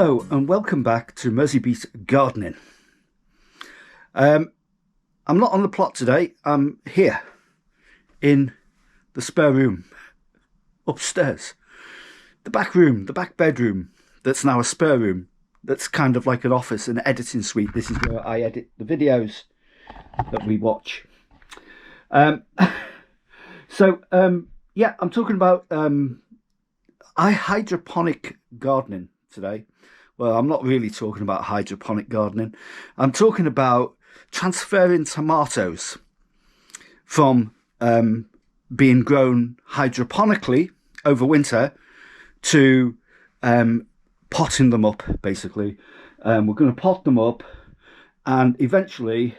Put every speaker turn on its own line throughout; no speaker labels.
Hello and welcome back to Mersey Beat Gardening. I'm not on the plot today. I'm here in the spare room upstairs, the back room, the back bedroom that's now a spare room. That's kind of like an office, an editing suite. This is where I edit the videos that we watch. Yeah, I'm talking about hydroponic gardening today. Well, I'm not really talking about hydroponic gardening. I'm talking about transferring tomatoes from being grown hydroponically over winter to potting them up, basically. We're going to pot them up, and eventually,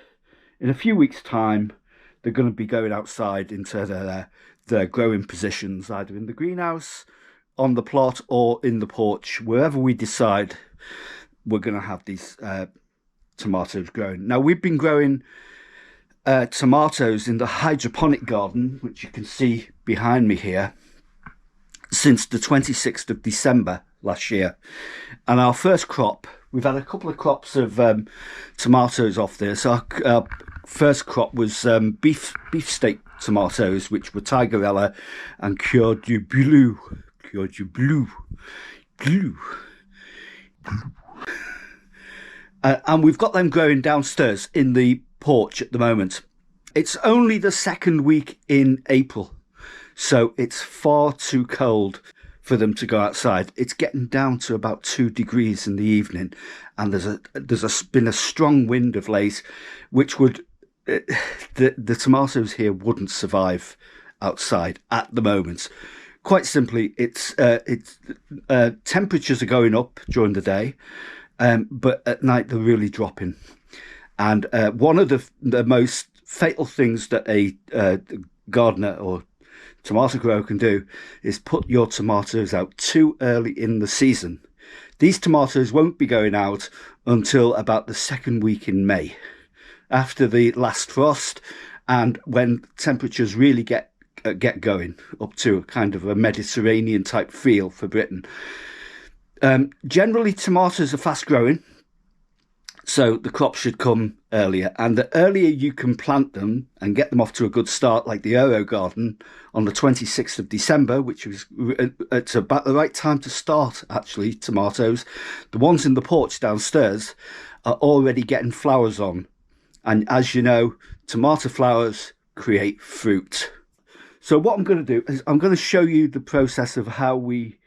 in a few weeks' time, they're going to be going outside into their growing positions, either in the greenhouse, on the plot, or in the porch, wherever we decide we're going to have these tomatoes growing. Now, we've been growing tomatoes in the hydroponic garden, which you can see behind me here, since the 26th of December last year. And our first crop, we've had a couple of crops of tomatoes off this. Our first crop was beefsteak tomatoes, which were Tigerella and Cœur du Bleu. Cœur du Bleu. Blue. And we've got them growing downstairs in the porch at the moment. It's only the second week in April, so it's far too cold for them to go outside. It's getting down to about 2 degrees in the evening, and there's been a strong wind of late, which would the tomatoes here wouldn't survive outside at the moment. Quite simply, it's temperatures are going up during the day, but at night they're really dropping. And one of the most fatal things that a gardener or tomato grower can do is put your tomatoes out too early in the season. These tomatoes won't be going out until about the second week in May, after the last frost, and when temperatures really get going up to a kind of a Mediterranean type feel for Britain. Generally, tomatoes are fast growing, so the crop should come earlier. And the earlier you can plant them and get them off to a good start, like the Euro garden on the 26th of December, which was it's about the right time to start, actually, tomatoes. The ones in the porch downstairs are already getting flowers on. And as you know, tomato flowers create fruit. So what I'm going to do is I'm going to show you the process of how we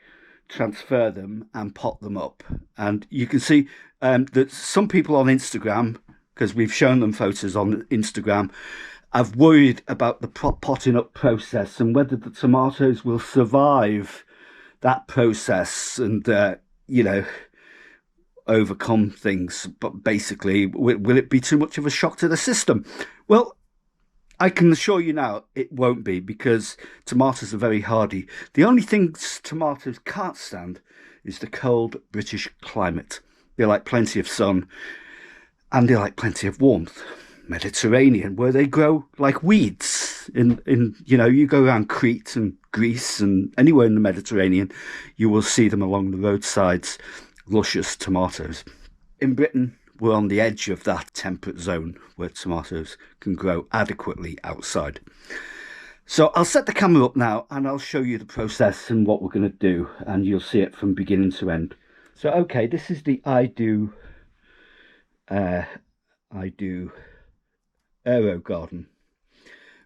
transfer them and pot them up. And you can see that some people on Instagram, because we've shown them photos on Instagram, have worried about the potting up process and whether the tomatoes will survive that process and, overcome things. But basically, will it be too much of a shock to the system? Well, I can assure you now it won't be, because tomatoes are very hardy. The only thing tomatoes can't stand is the cold British climate. They like plenty of sun and they like plenty of warmth. Mediterranean, where they grow like weeds. You go around Crete and Greece and anywhere in the Mediterranean, you will see them along the roadsides, luscious tomatoes. In Britain, we're on the edge of that temperate zone where tomatoes can grow adequately outside. So I'll set the camera up now and I'll show you the process and what we're going to do, and you'll see it from beginning to end. So, okay, this is the I do Aero garden,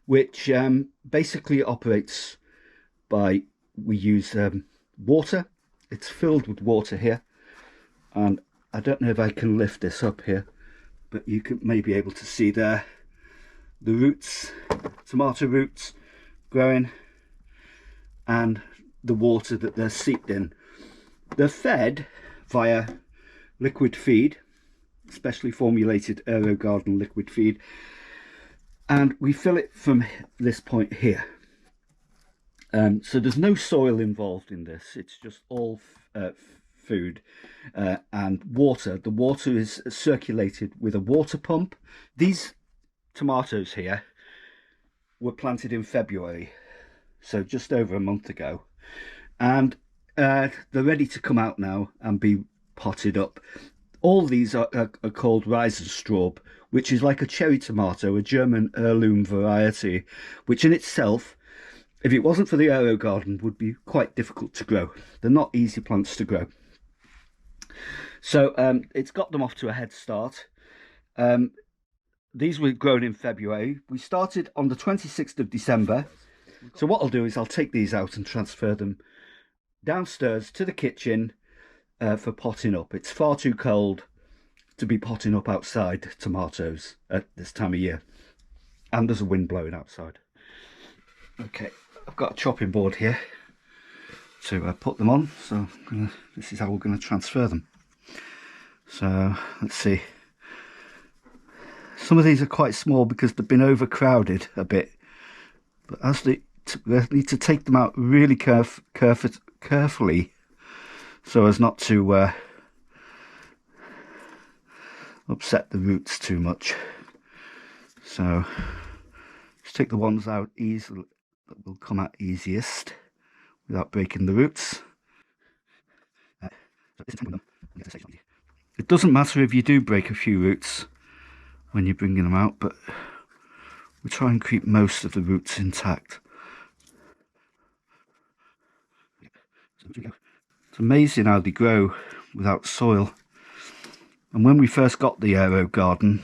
which basically operates by, we use water. It's filled with water here, and I don't know if I can lift this up here, but you may be able to see there the roots, tomato roots growing, and the water that they're seeped in. They're fed via liquid feed, specially formulated Aero Garden liquid feed, and we fill it from this point here. So there's no soil involved in this, it's just all food and water. The water is circulated with a water pump. These tomatoes here were planted in February, so just over a month ago, and they're ready to come out now and be potted up. All these are called Riesentraube, which is like a cherry tomato, a German heirloom variety, which in itself, if it wasn't for the aero garden, would be quite difficult to grow. They're not easy plants to grow. So it's got them off to a head start. These were grown in February. We started on the 26th of December. So what I'll do is I'll take these out and transfer them downstairs to the kitchen for potting up. It's far too cold to be potting up outside tomatoes at this time of year. And there's a wind blowing outside. Okay, I've got a chopping board here to put them on. So this is how we're going to transfer them. So let's see. Some of these are quite small because they've been overcrowded a bit. But as they need to take them out really carefully so as not to upset the roots too much. So just take the ones out easily that will come out easiest without breaking the roots. It doesn't matter if you do break a few roots when you're bringing them out, but we try and keep most of the roots intact. It's amazing how they grow without soil. And when we first got the aero garden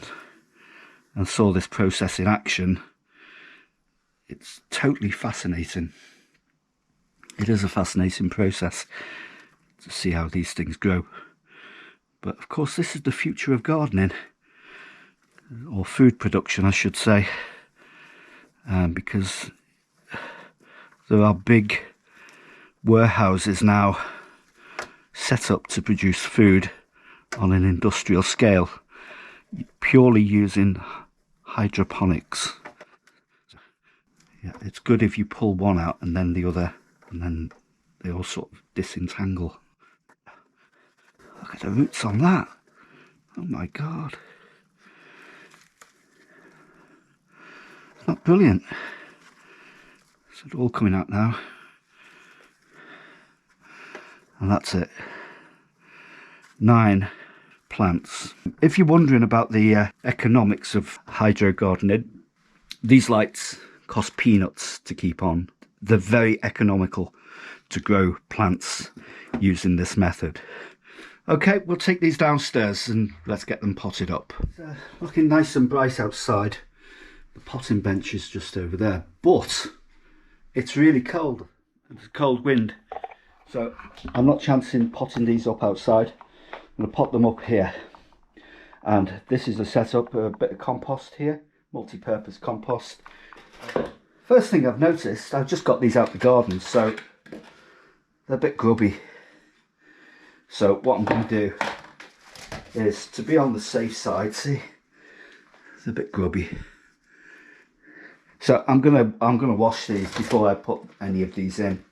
and saw this process in action, it's totally fascinating. It is a fascinating process to see how these things grow. But of course, this is the future of gardening, or food production, I should say, because there are big warehouses now set up to produce food on an industrial scale, purely using hydroponics. Yeah, it's good if you pull one out and then the other, and then they all sort of disentangle. Look at the roots on that. Oh my God. Isn't that brilliant? So it's all coming out now. And that's it. 9 plants. If you're wondering about the economics of hydro gardening, these lights cost peanuts to keep on. They're very economical to grow plants using this method. Okay, we'll take these downstairs and let's get them potted up. It's looking nice and bright outside. The potting bench is just over there, but it's really cold. It's a cold wind. So I'm not chancing potting these up outside. I'm going to pot them up here. And this is a setup, a bit of compost here, multi-purpose compost. First thing I've noticed, I've just got these out the garden, so they're a bit grubby. So what I'm going to do is, to be on the safe side, see, it's a bit grubby. So I'm gonna wash these before I put any of these in,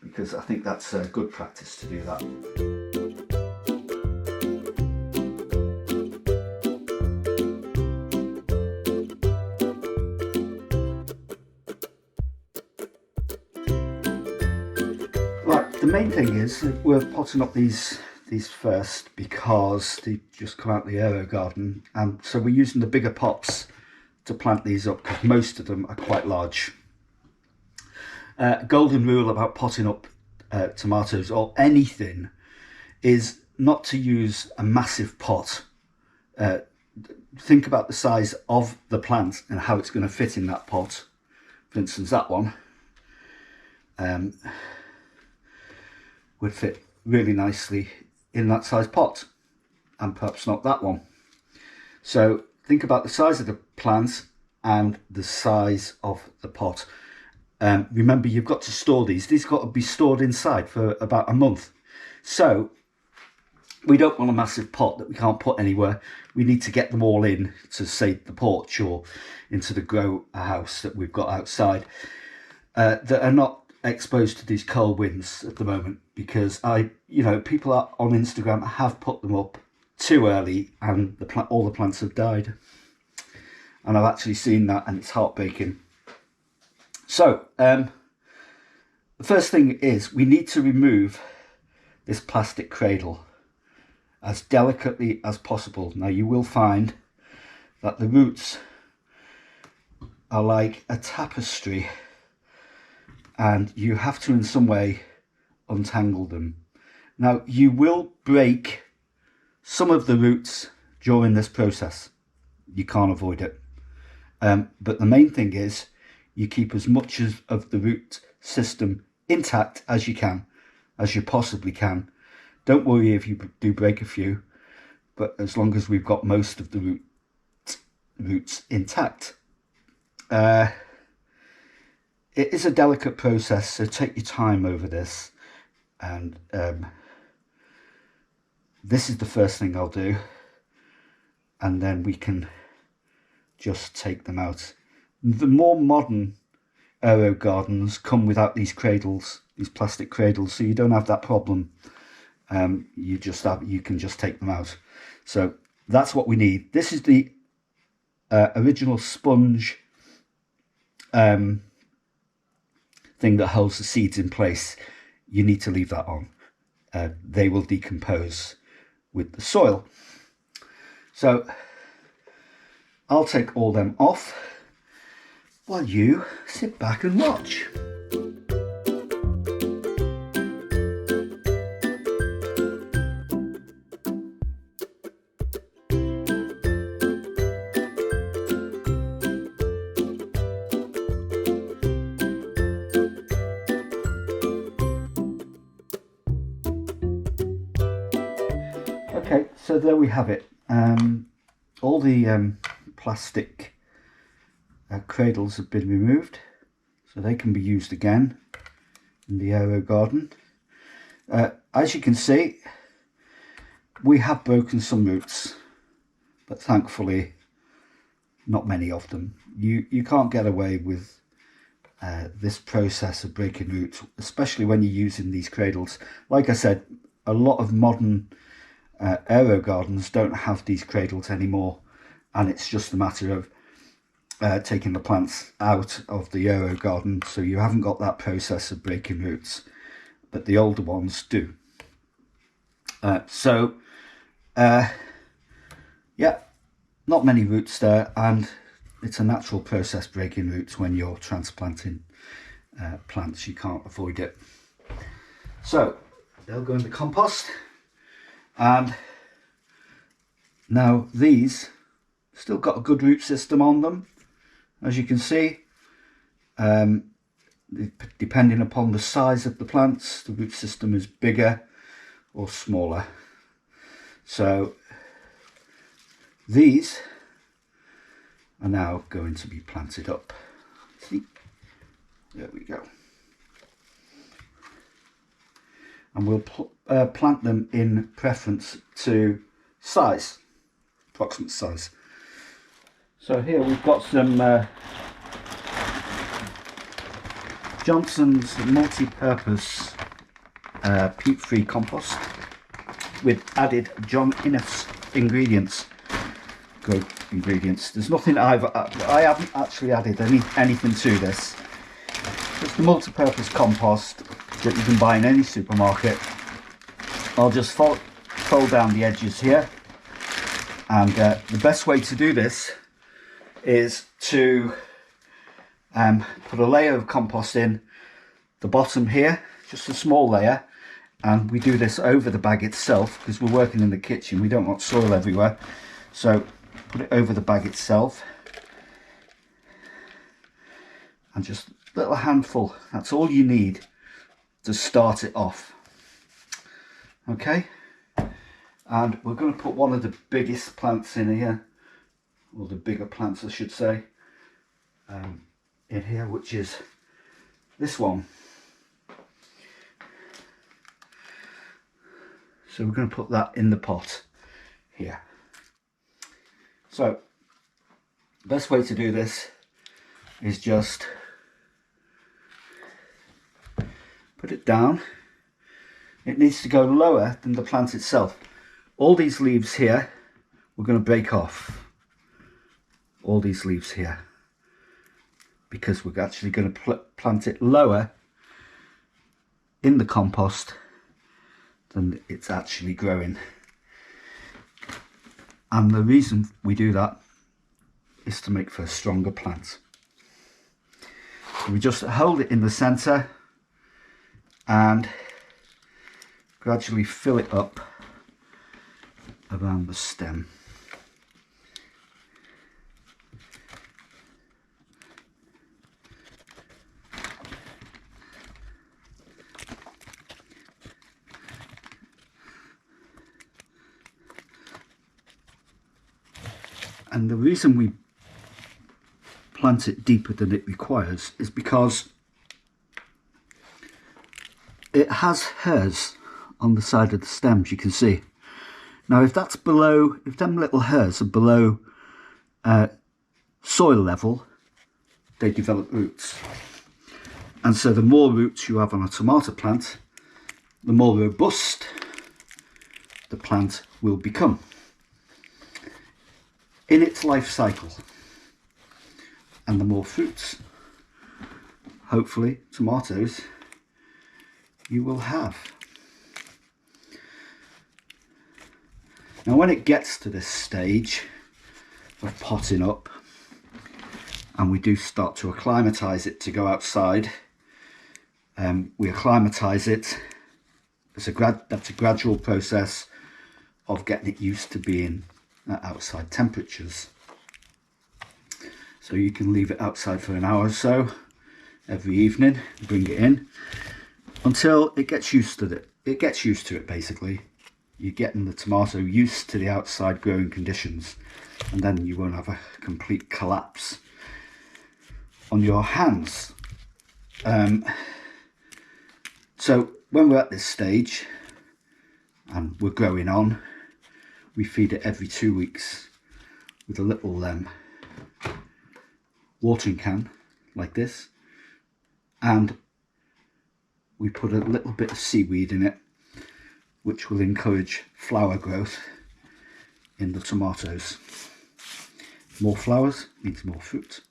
because I think that's a good practice to do that. Right, the main thing is we're potting up these first because they just come out the aero garden, and so we're using the bigger pots to plant these up because most of them are quite large. Golden rule about potting up tomatoes or anything is not to use a massive pot. Think about the size of the plant and how it's going to fit in that pot. For instance, that one would fit really nicely in that size pot, and perhaps not that one. So think about the size of the plant and the size of the pot. Remember, you've got to store these. These got to be stored inside for about a month. So we don't want a massive pot that we can't put anywhere. We need to get them all in to, say, the porch or into the grow house that we've got outside that are not exposed to these cold winds at the moment, because people on Instagram have put them up too early and all the plants have died. And I've actually seen that, and it's heartbreaking. So the first thing is we need to remove this plastic cradle. as delicately as possible. Now you will find that the roots are like a tapestry, and you have to in some way untangle them. Now you will break some of the roots during this process. You can't avoid it. But the main thing is you keep as much of the root system intact as you can, as you possibly can. Don't worry if you do break a few, but as long as we've got most of the roots intact. It is a delicate process, so take your time over this. And this is the first thing I'll do, and then we can just take them out. The more modern aero gardens come without these cradles, these plastic cradles, so you don't have that problem. You can just take them out. So that's what we need. This is the original sponge thing that holds the seeds in place. You need to leave that on. They will decompose with the soil. So I'll take all them off while you sit back and watch. Okay, so there we have it. All the plastic cradles have been removed, so they can be used again in the aero garden. As you can see, we have broken some roots, but thankfully not many of them. You can't get away with this process of breaking roots, especially when you're using these cradles. Like I said, a lot of modern aero gardens don't have these cradles anymore, and it's just a matter of taking the plants out of the aero garden, so you haven't got that process of breaking roots, but the older ones do. Yeah, not many roots there, and it's a natural process breaking roots when you're transplanting plants. You can't avoid it. So they'll go in the compost. And now these still got a good root system on them, as you can see. Depending upon the size of the plants, the root system is bigger or smaller. So these are now going to be planted up. See, there we go. And we'll plant them in preference to size, approximate size. So here we've got some Johnson's multi-purpose peat-free compost with added John Innes ingredients. Good ingredients. There's nothing I haven't actually added anything to this. Just a multi-purpose compost that you can buy in any supermarket. I'll just fold down the edges here, and the best way to do this is to put a layer of compost in the bottom here, just a small layer, and we do this over the bag itself because we're working in the kitchen. We don't want soil everywhere, so put it over the bag itself, and just a little handful. That's all you need to start it off. Okay, and we're going to put one of the biggest plants in here, or the bigger plants I should say, in here, which is this one. So we're going to put that in the pot here. So the best way to do this is just put it down. It needs to go lower than the plant itself. All these leaves here we're going to break off. All these leaves here, because we're actually going to plant it lower in the compost than it's actually growing. And the reason we do that is to make for a stronger plant. So we just hold it in the centre and gradually fill it up around the stem. And the reason we plant it deeper than it requires is because it has hairs on the side of the stems, you can see. Now if that's below, if them little hairs are below soil level, they develop roots. And so the more roots you have on a tomato plant, the more robust the plant will become in its life cycle. And the more fruits, hopefully tomatoes, you will have. Now when it gets to this stage of potting up and we do start to acclimatise it to go outside, we acclimatise it. That's a gradual process of getting it used to being at outside temperatures. So you can leave it outside for an hour or so every evening, bring it in until it gets used to it. It gets used to it basically. You're getting the tomato used to the outside growing conditions, and then you won't have a complete collapse on your hands. So when we're at this stage and we're growing on, we feed it every 2 weeks with a little watering can like this, and we put a little bit of seaweed in it, which will encourage flower growth in the tomatoes. More flowers means more fruit.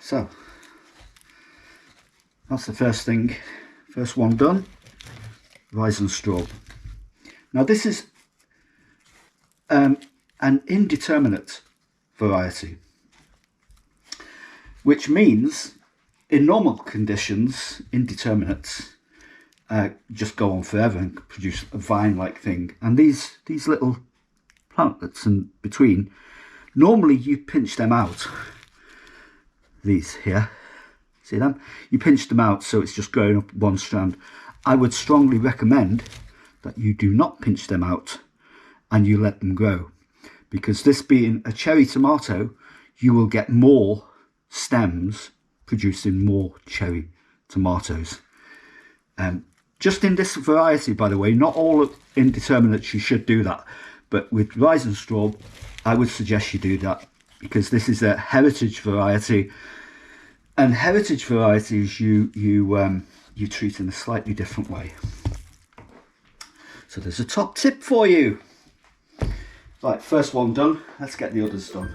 So that's the first one done. Riesentraube. Now this is an indeterminate variety, which means in normal conditions, indeterminates just go on forever and produce a vine-like thing. And these little plantlets in between, normally you pinch them out. These here, see them? You pinch them out so it's just growing up one strand. I would strongly recommend that you do not pinch them out and you let them grow, because this being a cherry tomato, you will get more stems producing more cherry tomatoes. Just in this variety, by the way, not all indeterminates you should do that, but with Riesentraube I would suggest you do that, because this is a heritage variety, and heritage varieties you treat in a slightly different way. So there's a top tip for you. Right, first one done, let's get the others done.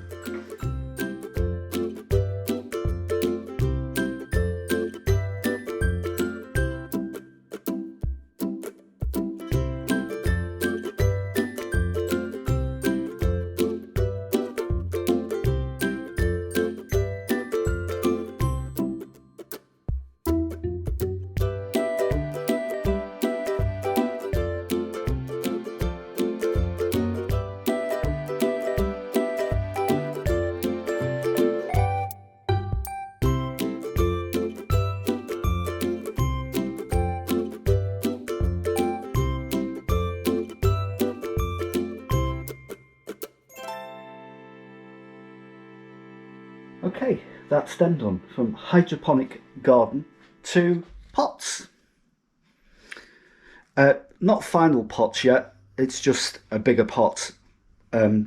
Okay, that's then done. From hydroponic garden to pots. Not final pots yet, it's just a bigger pot,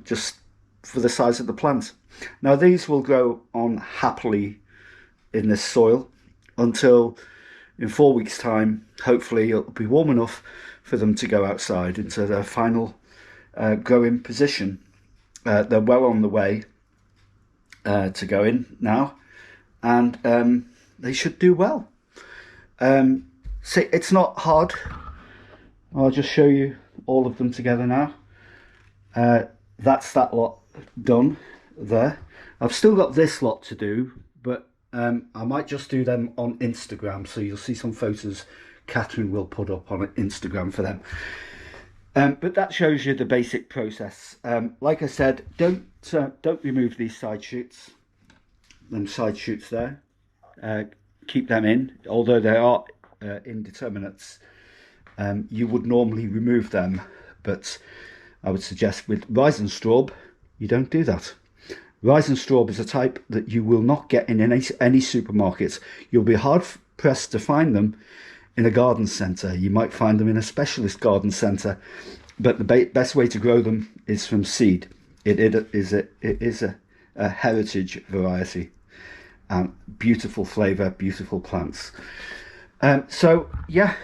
just for the size of the plant. Now these will grow on happily in this soil until in 4 weeks time, hopefully it'll be warm enough for them to go outside into their final growing position. They're well on the way to go in now, and they should do well. See, it's not hard I'll just show you all of them together now. That's that lot done there. I've still got this lot to do, but I might just do them on Instagram, so you'll see some photos Catherine will put up on Instagram for them. But that shows you the basic process. Like I said, don't remove these side shoots. Them side shoots there. Keep them in, although they are indeterminates. You would normally remove them, but I would suggest with Riesentraube, you don't do that. Riesentraube is a type that you will not get in any supermarkets. You'll be hard pressed to find them in a garden centre. You might find them in a specialist garden centre, but the best way to grow them is from seed. It is a heritage variety, and beautiful flavour, beautiful plants. So yeah,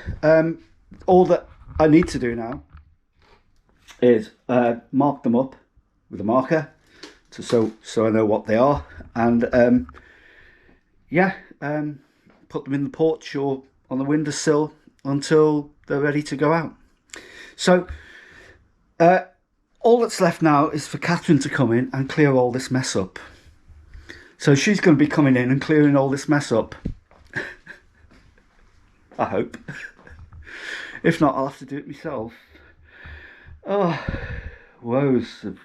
all that I need to do now is mark them up with a marker, so I know what they are, and put them in the porch or on the windowsill until they're ready to go out. So all that's left now is for Catherine to come in and clear all this mess up. So she's going to be coming in and clearing all this mess up. I hope. If not, I'll have to do it myself. Oh, woes of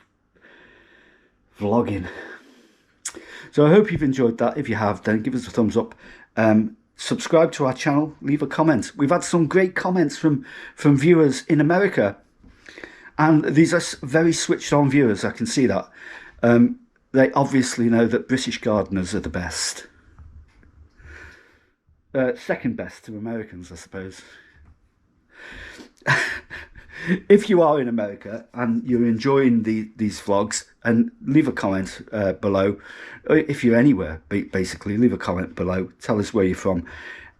vlogging. So I hope you've enjoyed that. If you have, then give us a thumbs up. Subscribe to our channel, leave a comment. We've had some great comments from viewers in America, and these are very switched on viewers. I can see that. They obviously know that British gardeners are the best. Second best to Americans, I suppose. If you are in America and you're enjoying these vlogs, and leave a comment below. If you're anywhere, basically, leave a comment below. Tell us where you're from,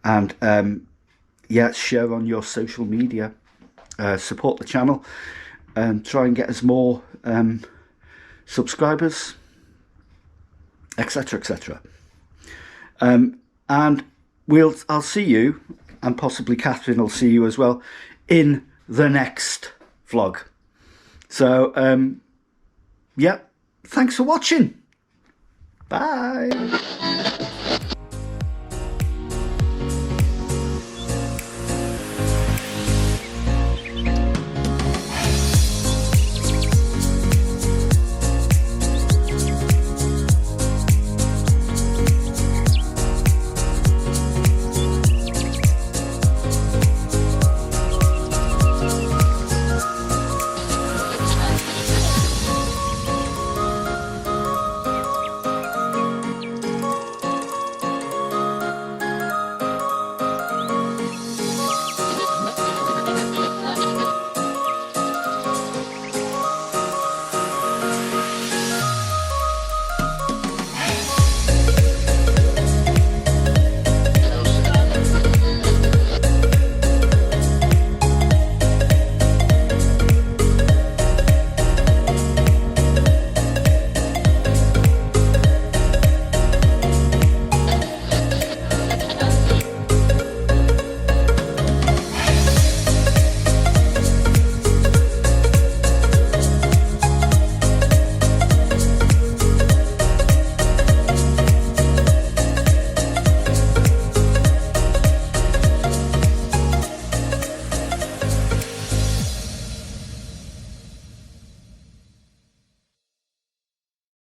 and yeah, share on your social media. Support the channel and try and get us more subscribers, etc, etc. And I'll see you, and possibly Catherine will see you as well, in the next vlog. So yeah, thanks for watching. Bye.